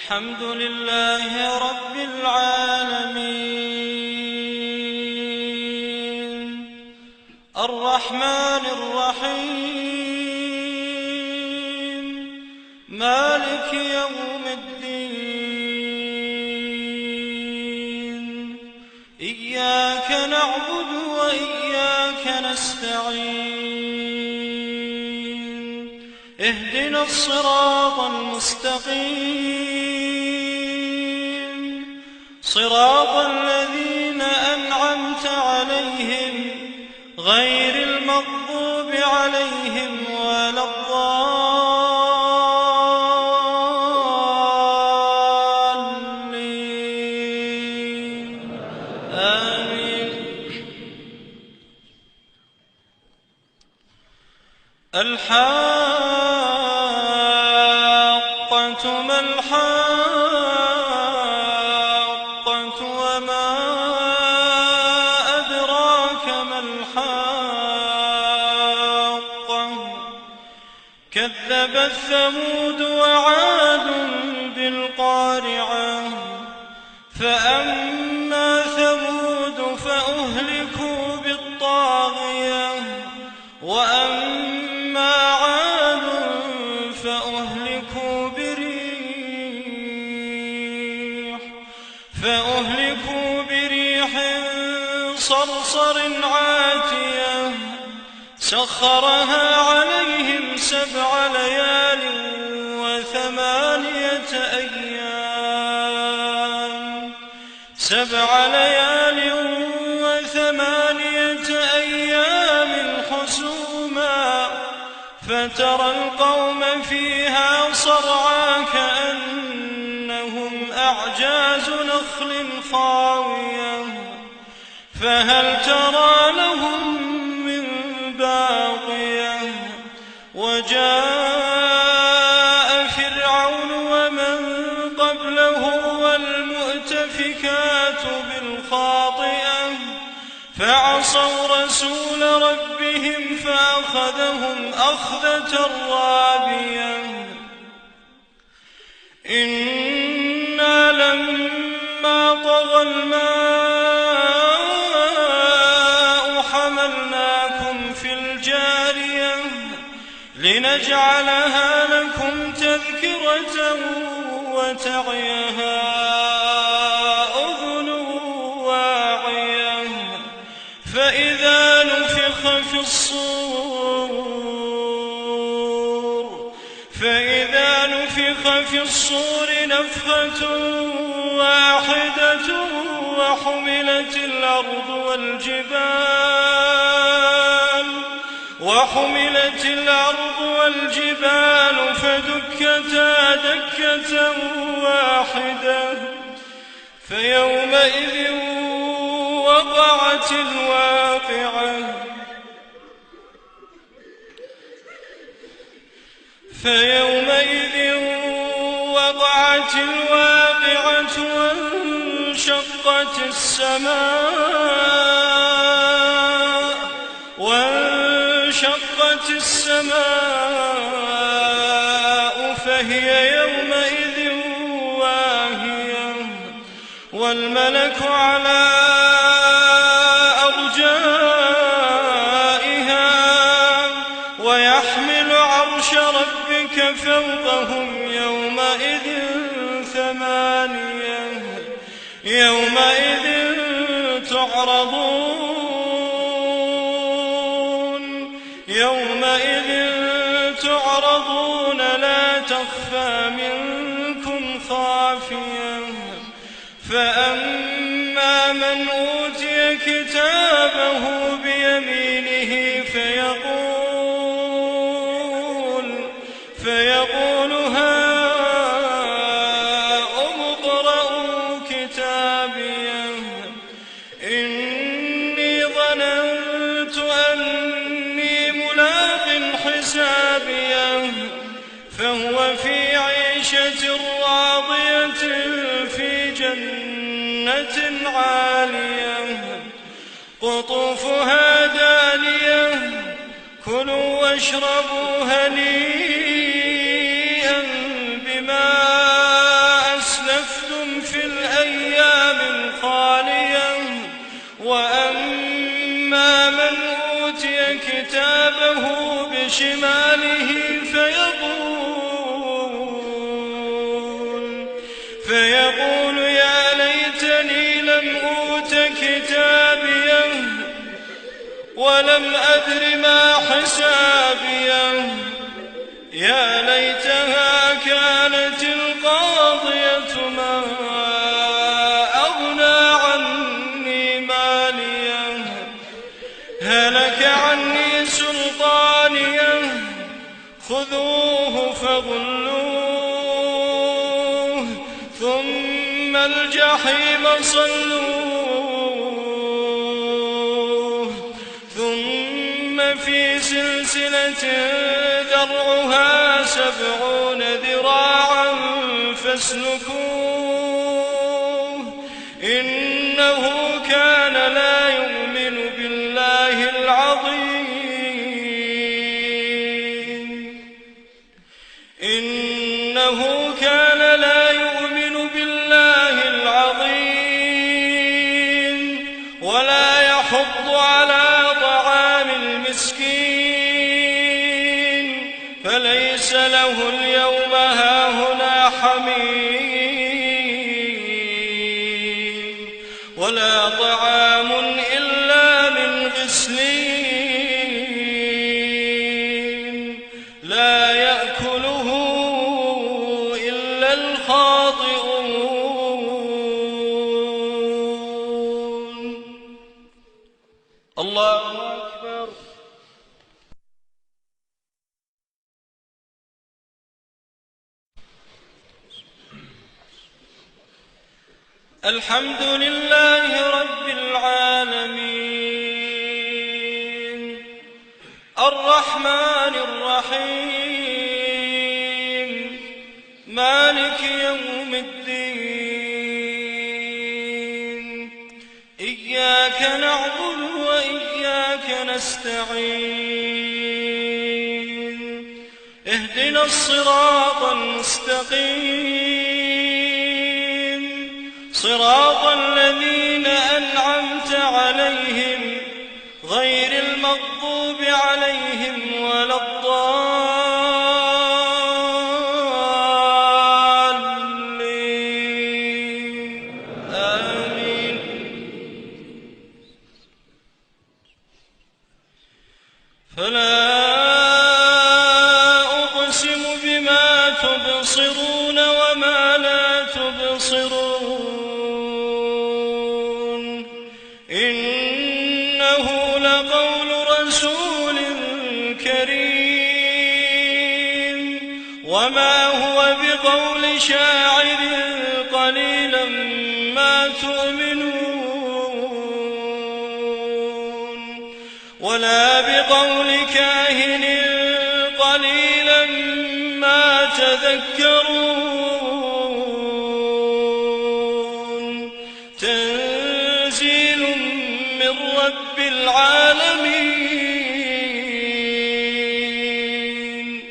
الحمد لله رب العالمين الرحمن الرحيم مالك يوم الدين إياك نعبد وإياك نستعين اهدنا الصراط المستقيم صراط الذين أنعمت عليهم غير المغضوب عليهم ولا الضالين آمين. الحاقة ما الحاقة وما أدراك ما الحاقة كذبت ثمود وعاد بالقارعة فأما ثمود فأهلكوا بالطاغية وأما عاد فأهلكوا بريح صرصر عاتية سخرها عليهم 7 ليال و8 أيام 7 ليال و8 أيام حسوما فترى القوم فيها صرعى كأنهم أعجاز نخل خاوية فهل ترى لهم من باقية وجاء فرعون ومن قبله والمؤتفكات بالخاطئة فعصوا رسول ربهم فأخذهم أخذة رابية إنا لما طغى الماء حملناكم في الجارية لنجعلها لكم تذكرة وتعيها أذن واعية فإذا نفخ في الصور نفخة واحدة وحملت الأرض والجبال فدكتا دكة واحدة فيومئذ وقعت الواقعة وانشقت السماء فهي يومئذ واهية والملك على أرجائها ويحمل عرش ربك فوقهم يومئذ 8 يومئذ تعرضون لا تخفى منكم خافية فأما من أوتي كتابه بيمينه فيقول هاؤم اقرءوا كتابيه إني ظننت أني ملاق حسابيه فهو في عيشة راضية في جنة عالية قطوفها دانية كلوا واشربوا هنيئا بما كتابه بشماله فيقول يا ليتني لم أوت كتابيه ولم أدر ما حسابيه يا ليتها كانت القاضية ما أغنى عني ماليه هلك عني سلطانيه خذوه فغلوه ثم الجحيم صلوه ثم في سلسلة ذرعها 70 ذراعا فاسلكوه إنه كان لا يؤمن بالله العظيم إنه كان لا يؤمن بالله العظيم ولا يحض على طعام المسكين فليس له اليوم هاهنا حميم ولا طعام إلا من غسلين لا يأكله إلا الخاطئون. الله أكبر. الحمد لله رب العالمين الرحمن الرحيم مالك يوم الدين إياك نعبد وإياك نستعين اهدنا الصراط المستقيم صراط الذين أنعمت عليهم غير المغضوب عليهم ولا الضالين آمين. فلا أقسم بما تبصرون وما لا تبصرون إنه لقول رسول كريم وما هو بقول شاعر قليلا ما تؤمنون ولا بقول كاهن قليلا ما تذكرون تنزيل من رب العالمين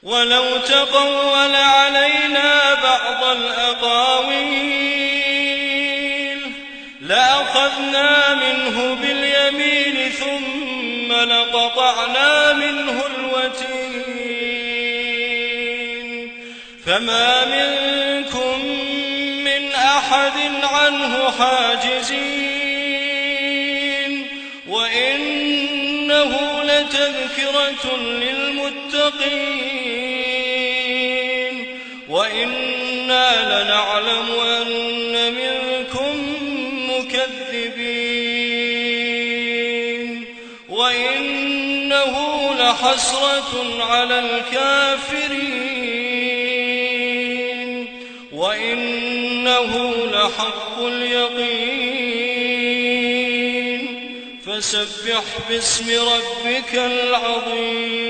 ولو تقول علينا بعض الأقاويل لأخذنا منه باليمين ثم لقطعنا منه الوتين فما منكم من أحد عنه حاجزين وإنه لتذكرة للمتقين وإنا لنعلم أن منكم مكذبين وإنه لحسرة على الكافرين وإنه لحق اليقين فسبح باسم ربك العظيم.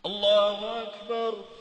الله أكبر.